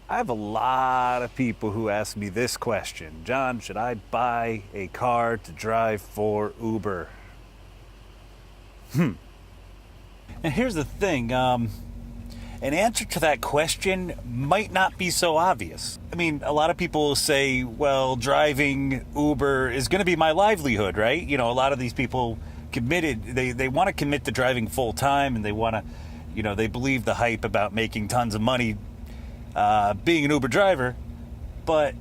I have a lot of people who ask me this question. John, should I buy a car to drive for Uber? And here's the thing, an answer to that question might not be so obvious. I mean, a lot of people say, well, driving Uber is going to be my livelihood, right? You know, a lot of these people they want to commit to driving full time, and they want to, they believe the hype about making tons of money being an Uber driver. But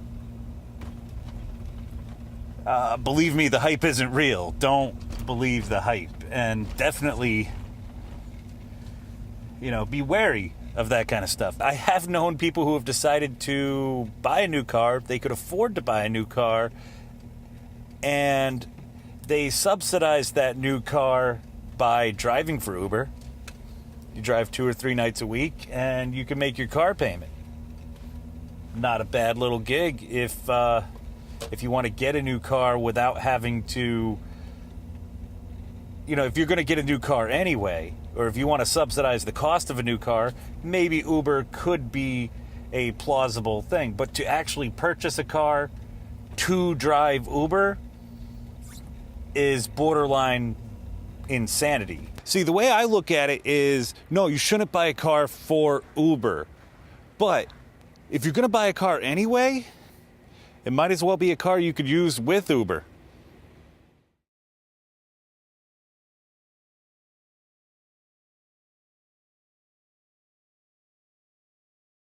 believe me, the hype isn't real. Don't believe the hype. And definitely, be wary of that kind of stuff. I have known people who have decided to buy a new car. They could afford to buy a new car, and they subsidize that new car by driving for Uber. You drive 2 or 3 nights a week, and you can make your car payment. Not a bad little gig if you want to get a new car without having to, if you're going to get a new car anyway, or if you want to subsidize the cost of a new car, maybe Uber could be a plausible thing. But to actually purchase a car to drive Uber is borderline insanity. See, the way I look at it is, no, you shouldn't buy a car for Uber. But if you're going to buy a car anyway, it might as well be a car you could use with Uber.